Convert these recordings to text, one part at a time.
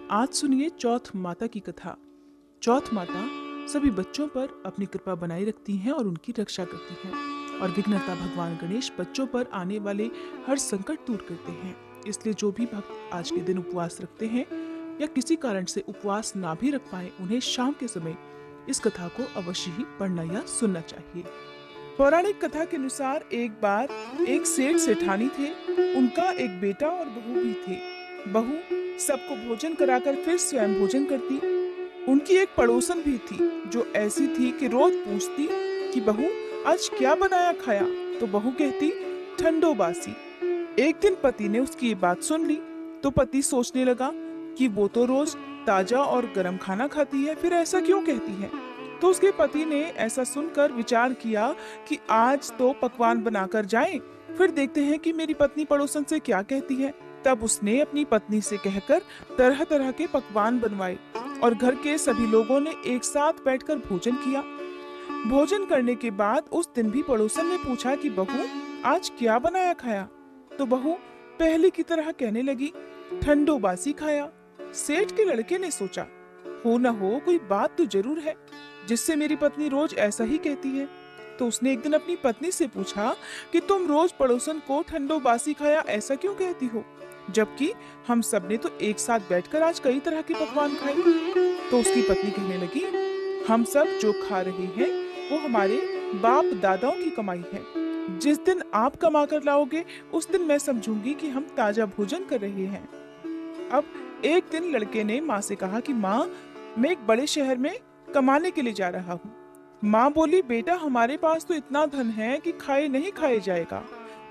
आज सुनिए चौथ माता की कथा। चौथ माता सभी बच्चों पर अपनी कृपा बनाए रखती हैं और उनकी रक्षा करती हैं। और विघ्नहर्ता भगवान गणेश बच्चों पर आने वाले हर संकट दूर करते हैं। इसलिए जो भी भक्त आज के दिन उपवास रखते हैं या किसी कारण से उपवास ना भी रख पाए, उन्हें शाम के समय इस कथा को अवश्य ही पढ़ना या सुनना चाहिए। पौराणिक कथा के अनुसार एक बार एक सेठ सेठानी थे। उनका एक बेटा और बहू भी थे। बहू सबको भोजन कराकर फिर स्वयं भोजन करती। उनकी एक पड़ोसन भी थी जो ऐसी थी कि रोज पूछती कि बहू आज क्या बनाया खाया, तो बहू कहती ठंडो बासी। एक दिन पति ने उसकी ये बात सुन ली तो पति सोचने लगा कि वो तो रोज ताजा और गर्म खाना खाती है, फिर ऐसा क्यों कहती है। तो उसके पति ने ऐसा सुनकर विचार किया कि आज तो पकवान बनाकर जाएं, फिर देखते हैं कि मेरी पत्नी पड़ोसन से क्या कहती है। तब उसने अपनी पत्नी से कहकर तरह तरह के पकवान बनवाए और घर के सभी लोगों ने एक साथ बैठकर भोजन किया। भोजन करने के बाद उस दिन भी पड़ोसन ने पूछा कि बहू आज क्या बनाया खाया, तो बहू पहले की तरह कहने लगी ठंडो बासी खाया। सेठ के लड़के ने सोचा हो न हो कोई बात तो जरूर है जिससे मेरी पत्नी रोज ऐसा ही कहती है। तो उसने एक दिन अपनी पत्नी से पूछा कि तुम रोज पड़ोसन को ठंडो बासी खाया ऐसा क्यों कहती हो, जबकि हम सब ने तो एक साथ बैठकर आज कई तरह के पकवान खाए। तो उसकी पत्नी कहने लगी हम सब जो खा रहे हैं वो हमारे बाप दादाओं की कमाई है। जिस दिन आप कमा कर लाओगे उस दिन मैं समझूंगी कि हम ताजा भोजन कर रहे हैं। अब एक दिन लड़के ने माँ से कहा कि माँ मैं एक बड़े शहर में कमाने के लिए जा रहा हूँ। माँ बोली बेटा हमारे पास तो इतना धन है कि खाए नहीं खाए जाएगा।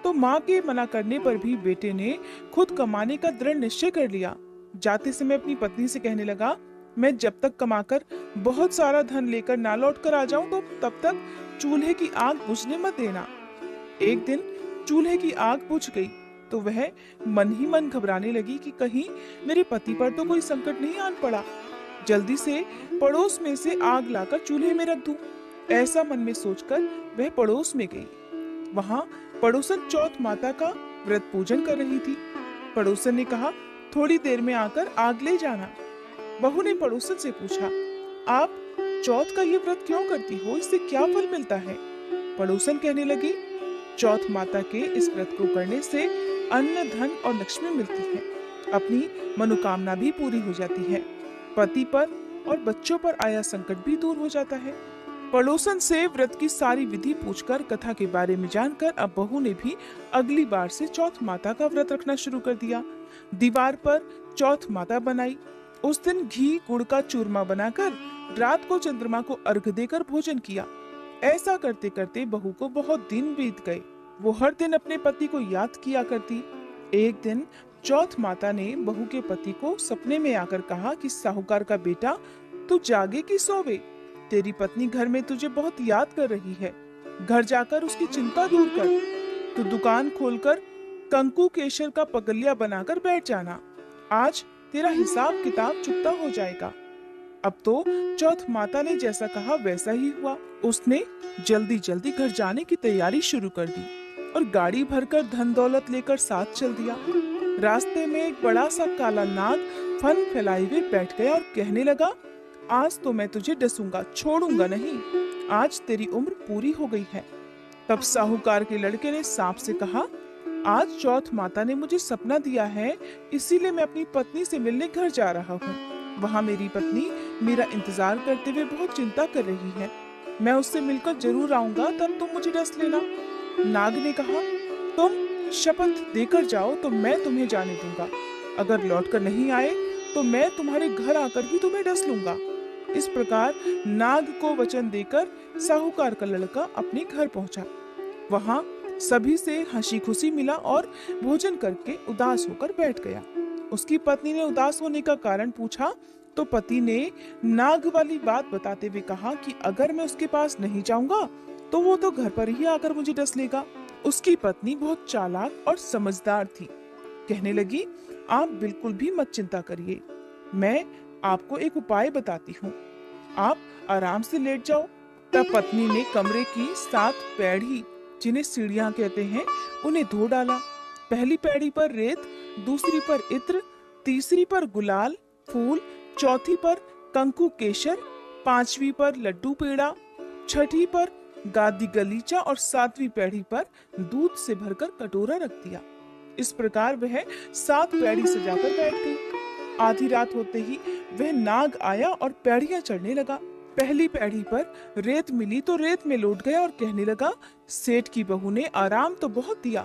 तो माँ के मना करने पर भी बेटे ने खुद कमाने का दृढ़ निश्चय कर लिया। जाते समय अपनी पत्नी से कहने लगा मैं जब तक कमाकर बहुत सारा धन लेकर ना लौट कर आ जाऊं तो तब तक चूल्हे की आग बुझने मत देना। एक दिन चूल्हे की आग बुझ गई तो वह मन ही मन घबराने लगी कि कहीं मेरे पति पर तो कोई संकट नहीं आन पड़ा। जल्दी से पड़ोस में से आग लाकर चूल्हे में रख दूं, ऐसा मन में सोचकर वह पड़ोस में गई। वहां पड़ोसन चौथ माता का व्रत पूजन कर रही थी। पड़ोसन ने कहा थोड़ी देर में आकर आग ले जाना। बहू ने पड़ोसन से पूछा आप चौथ का ये व्रत क्यों करती हो, इससे क्या फल मिलता है। पड़ोसन कहने लगी चौथ माता के इस व्रत को करने से अन्न धन और लक्ष्मी मिलती है, अपनी मनोकामना भी पूरी हो जाती है, पति पर और बच्चों पर आया संकट भी दूर हो जाता है। पड़ोसन से व्रत की सारी विधि पूछकर कथा के बारे में जानकर अब बहू ने भी अगली बार से चौथ माता का व्रत रखना शुरू कर दिया। दीवार पर चौथ माता बनाई। उस दिन घी गुड़ का चूरमा बनाकर रात को चंद्रमा को अर्घ देकर भोजन किया। ऐसा करते करते बहू को बहुत दिन बीत गए। वो हर दिन अपने पति को याद किया करती। एक दिन चौथ माता ने बहू के पति को सपने में आकर कहा कि साहूकार का बेटा तू जागे कि सोवे, तेरी पत्नी घर में तुझे बहुत याद कर रही है, घर जाकर उसकी चिंता दूर कर। तू दुकान खोलकर कंकु केशर का पगलिया बनाकर बैठ जाना, आज तेरा हिसाब किताब चुकता हो जाएगा। अब तो चौथ माता ने जैसा कहा वैसा ही हुआ। उसने जल्दी जल्दी घर जाने की तैयारी शुरू कर दी और गाड़ी भरकर धन दौलत लेकर साथ चल दिया। रास्ते में एक बड़ा सा काला नाग फन फैलाए हुए बैठ गया और कहने लगा आज तो मैं तुझे डसूंगा, छोड़ूंगा नहीं, आज तेरी उम्र पूरी हो गई है। तब साहूकार के लड़के ने सांप से कहा आज चौथ माता ने मुझे सपना दिया है, इसीलिए मैं अपनी पत्नी से मिलने घर जा रहा हूँ। वहाँ मेरी पत्नी मेरा इंतजार करते हुए बहुत चिंता कर रही है, मैं उससे मिलकर जरूर आऊंगा, तब तुम मुझे डस लेना। नाग ने कहा तुम शपथ देकर जाओ तो मैं तुम्हें जाने दूंगा, अगर लौटकर नहीं आए तो मैं तुम्हारे घर आकर भी तुम्हें डस लूंगा। इस प्रकार नाग को वचन देकर साहूकार का लड़का अपने घर पहुंचा। वहां सभी से हंसी खुशी मिला और भोजन करके उदास होकर बैठ गया। उसकी पत्नी ने उदास होने का कारण पूछा तो पति ने नाग वाली बात बताते हुए कहा कि अगर मैं उसके पास नहीं जाऊंगा तो वो तो घर पर ही आकर मुझे डस लेगा। उसकी पत्नी बहुत चालाक और समझदार थी। कहने लगी आप बिल्कुल भी मत चिंता करिए, मैं आपको एक उपाय बताती हूँ, आप आराम से लेट जाओ। तब पत्नी ने कमरे की 7 पैड़ी, जिन्हें सीढ़ियां कहते हैं, उन्हें धो डाला। पहली पैड़ी पर रेत, दूसरी पर इत्र, तीसरी पर गुलाल, फूल, चौथी पर कंकु केशर, पांचवी पर लड्डू पेड़ा, छठी पर गादी गलीचा और सातवीं पैड़ी पर दूध से भरकर कटोरा रख दिया। इस प्रकार वह 7 पैड़ी सजाकर बैठ गई। आधी रात होते ही वह नाग आया और पैड़ियां चढ़ने लगा। पहली पैड़ी पर रेत मिली तो रेत में लौट गया और कहने लगा, सेठ की बहू ने आराम तो बहुत दिया,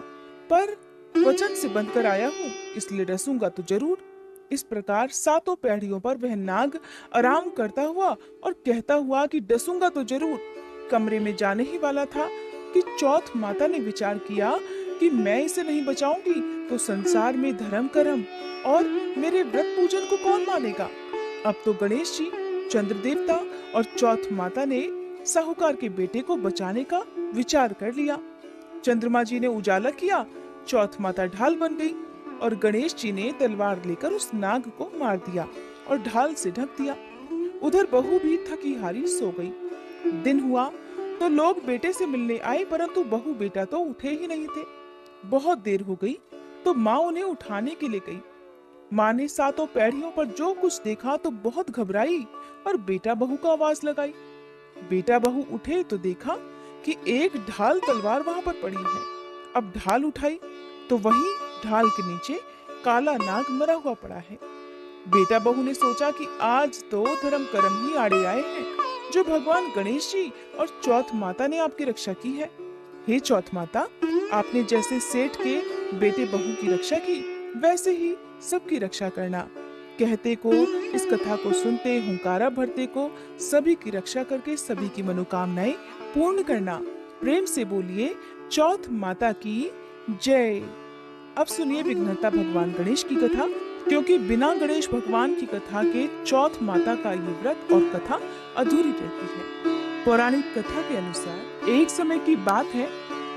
पर वचन से बंधकर आया हूँ, इसलिए डसूंगा तो जरूर। इस प्रकार 7 पैड़ियों पर वह नाग आराम करता हुआ और कहता हुआ कि डसूंगा तो जरूर कमरे में जाने ही वाला था कि चौथ माता ने विचार किया कि मैं इसे नहीं बचाऊंगी तो संसार में धर्म कर्म और मेरे व्रत पूजन को कौन मानेगा। अब तो गणेश जी, चंद्र देवता और चौथ माता ने साहूकार के बेटे को बचाने का विचार कर लिया। चंद्रमा जी ने उजाला किया, चौथ माता ढाल बन गई और गणेश जी ने तलवार लेकर उस नाग को मार दिया और ढाल से ढक दिया। उधर बहू भी थकी हारी सो गई। दिन हुआ तो लोग बेटे से मिलने आए, परंतु बहू बेटा तो उठे ही नहीं थे। बहुत देर हो गई तो माँ उन्हें उठाने के लिए गई। माँ ने 7 पैड़ियों पर जो कुछ देखा तो बहुत घबराई और बेटा बहू का आवाज लगाई। बेटा बहू उठे तो देखा कि एक ढाल तलवार वहां पर पड़ी है। अब ढाल उठाई तो वही ढाल के नीचे काला नाग मरा हुआ पड़ा है। बेटा बहू ने सोचा कि आज तो धर्म कर्म ही आड़े आए हैं, जो भगवान गणेश जी और चौथ माता ने आपकी रक्षा की है। हे चौथ माता, आपने जैसे सेठ के बेटे बहू की रक्षा की, वैसे ही सबकी रक्षा करना। कहते को, इस कथा को सुनते, हुंकारा भरते को सभी की रक्षा करके सभी की मनोकामनाएं पूर्ण करना। प्रेम से बोलिए चौथ माता की जय। अब सुनिए विघ्नहर्ता भगवान गणेश की कथा, क्योंकि बिना गणेश भगवान की कथा के चौथ माता का ये व्रत और कथा अधूरी रहती है। पौराणिक कथा के अनुसार एक समय की बात है,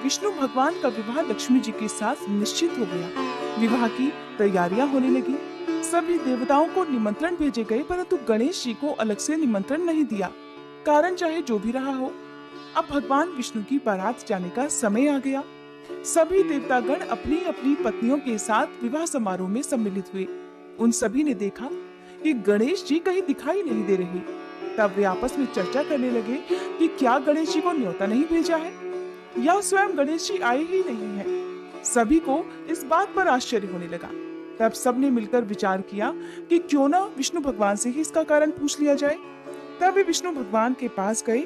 विष्णु भगवान का विवाह लक्ष्मी जी के साथ निश्चित हो गया। विवाह की तैयारियां होने लगी। सभी देवताओं को निमंत्रण भेजे गए, परंतु गणेश जी को अलग से निमंत्रण नहीं दिया। कारण चाहे जो भी रहा हो, अब भगवान विष्णु की बारात जाने का समय आ गया। सभी देवतागण अपनी अपनी पत्नियों के साथ विवाह समारोह में सम्मिलित हुए। उन सभी ने देखा कि गणेश जी कहीं दिखाई नहीं दे रहे। तब वे आपस में चर्चा करने लगे कि क्या गणेश जी को न्योता नहीं भेजा है या स्वयं गणेश जी आए ही नहीं हैं। सभी को इस बात पर आश्चर्य होने लगा। तब सबने मिलकर विचार किया कि क्यों ना विष्णु भगवान से ही इसका कारण पूछ लिया जाए। तब वे विष्णु भगवान के पास गए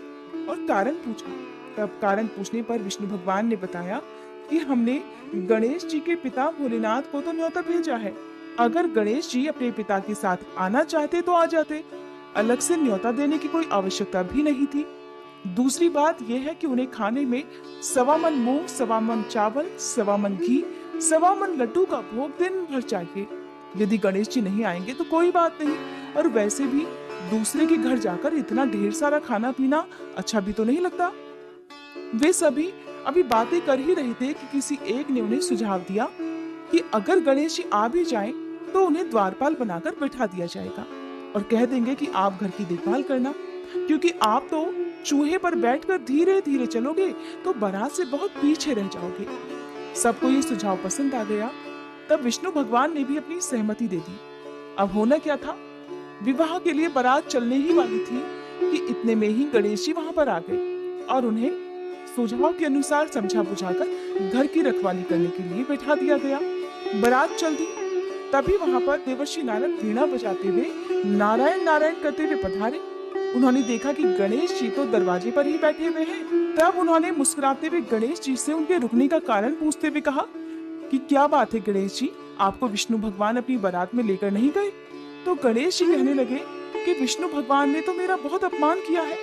और कारण पूछा। तब कारण पूछने पर विष्णु भगवान ने बताया कि हमने गणेश जी के पिता भोलेनाथ को तो न्योता भेजा है। अगर गणेश जी अपने पिता के साथ आना चाहते तो आ जाते, अलग से न्योता देने की कोई आवश्यकता भी नहीं थी। दूसरी बात यह है कि उन्हें खाने में 1.25 मन मूंग, 1.25 मन चावल, 1.25 मन घी, 1.25 मन लड्डू का भोग दिन भर चाहिए। यदि गणेश जी नहीं आएंगे तो कोई बात नहीं, और वैसे भी दूसरे के घर जाकर इतना ढेर सारा खाना पीना अच्छा भी तो नहीं लगता। वे सभी अभी बातें कर ही रहे थे कि किसी एक ने उन्हें सुझाव दिया कि अगर गणेश जी आ भी जाएं तो उन्हें द्वारपाल बनाकर बैठा दिया जाएगा और कह देंगे कि आप घर की देखभाल करना, क्योंकि आप तो चूहे पर बैठकर धीरे धीरे चलोगे तो बारात से बहुत पीछे रह जाओगे। सबको ये सुझाव पसंद आ गया। तब विष्णु भगवान ने भी अपनी सहमति दे दी। अब होना क्या था, विवाह के लिए बारात चलने ही वाली थी कि इतने में ही गणेश जी वहां पर आ गए और उन्हें सुझाव के अनुसार समझा बुझाकर घर की रखवाली करने के लिए बैठा दिया गया। बारात चल दी। तभी वहां पर देवर्षि नारद वीणा बजाते हुए नारायण नारायण करते हुए पधारे। उन्होंने देखा कि गणेश जी तो दरवाजे पर ही बैठे हुए हैं। तब उन्होंने मुस्कुराते हुए गणेश जी से उनके रुकने का कारण पूछते हुए कहा कि क्या बात है गणेश जी, आपको विष्णु भगवान अपनी बारात में लेकर नहीं गए? तो गणेश जी कहने लगे कि विष्णु भगवान ने तो मेरा बहुत अपमान किया है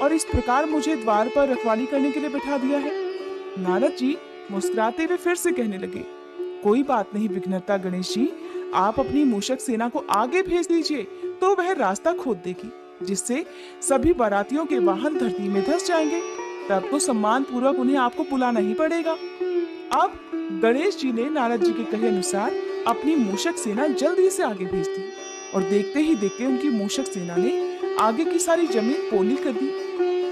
और इस प्रकार मुझे द्वार पर रखवाली करने के लिए बैठा दिया है। नारद जी मुस्कुराते हुए फिर से कहने लगे, कोई बात नहीं विघ्नहर्ता गणेश जी, आप अपनी मूषक सेना को आगे भेज दीजिए तो वह रास्ता खोद देगी, जिससे सभी बारातियों के वाहन धरती में धंस जाएंगे। तब तो सम्मान पूर्वक उन्हें आपको बुलाना ही पड़ेगा। अब गणेश जी ने नारद जी के कहे अनुसार अपनी मूषक सेना जल्दी से आगे भेज दी और देखते ही देखते उनकी मूषक सेना ने आगे की सारी जमीन पोली कर दी।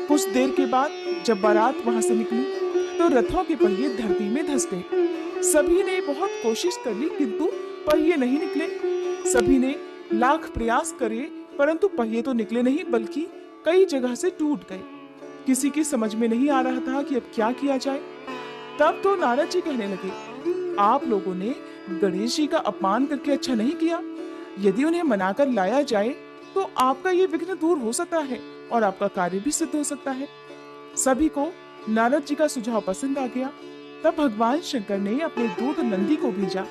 कुछ देर के बाद जब बारात वहां से निकली तो रथों के पहिए धरती में धंस गए। सभी ने बहुत कोशिश कर ली किंतु पहिए नहीं निकले। सभी ने लाख प्रयास करे परंतु पहिए तो निकले नहीं बल्कि कई जगह से टूट गए। किसी की समझ में नहीं आ रहा था कि अब क्या किया जाए। तब तो नारद जी कहने लगे, आप लोगों ने गणेश जी का अपमान करके अच्छा नहीं किया। यदि उन्हें मनाकर लाया जाए तो आपका ये विघ्न दूर हो सकता है और आपका कार्य भी सिद्ध हो सकता है। सभी को नारद जी का सुझाव पसंद आ गया। तब भगवान शंकर ने अपने दूत नंदी को भेजा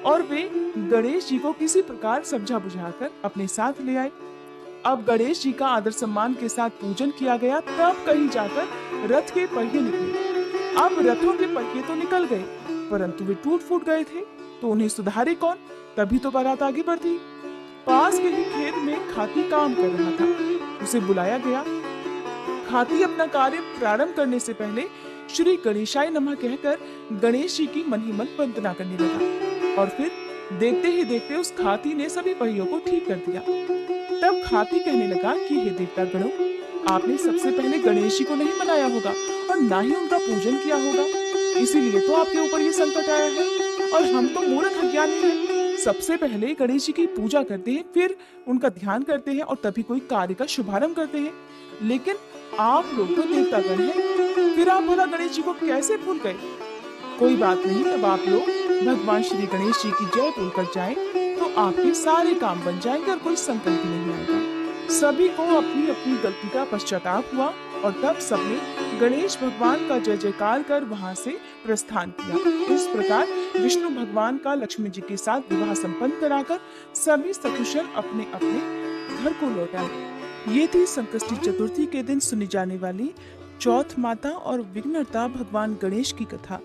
और वे गणेश जी को किसी प्रकार समझा बुझाकर अपने साथ ले आए। अब गणेश जी का आदर सम्मान के साथ पूजन किया गया। तब कहीं जाकर रथ के पहिए निकले। अब रथों के पहिए तो निकल गए परंतु वे टूट फूट गए थे, तो उन्हें सुधारे कौन? तभी तो बारात आगे बढ़ती। पास के ही खेत में खाती काम कर रहा था। उसे बुलाया गया। खाती अपना कार्य प्रारंभ करने से पहले श्री गणेशाय नमः कहकर गणेश जी की मन ही मन वंदना करने लगा और फिर देखते ही देखते उस खाती ने सभी पहियों को ठीक कर दिया। तब खाती कहने लगा कि हे देवता गणों, आपने सबसे पहले गणेश जी को नहीं मनाया होगा और ना ही उनका पूजन किया होगा, इसीलिए तो आपके ऊपर ये संकट आया है। और हम तो मूर्ख अज्ञानी हैं। सबसे पहले गणेश जी की पूजा करते हैं, फिर उनका ध्यान करते हैं और तभी कोई कार्य का शुभारंभ करते हैं। लेकिन आप लोग तो देवतागण हैं, फिर आप भला गणेश जी को कैसे भूल गए? कोई बात नहीं, अब आप लोग भगवान श्री गणेश जी की जय बोलकर जाएं तो आपके सारे काम बन जाएंगे और कोई संकट भी नहीं आएगा। सभी को अपनी अपनी गलती का पश्चाताप हुआ और तब सबने गणेश भगवान का जय जयकार कर वहां से प्रस्थान किया। इस प्रकार विष्णु भगवान का लक्ष्मी जी के साथ विवाह संपन्न कराकर सभी सकुशल अपने अपने घर को लौट आए। ये थी संकष्टी चतुर्थी के दिन सुनी जाने वाली चौथ माता और विघ्नहर्ता भगवान गणेश की कथा।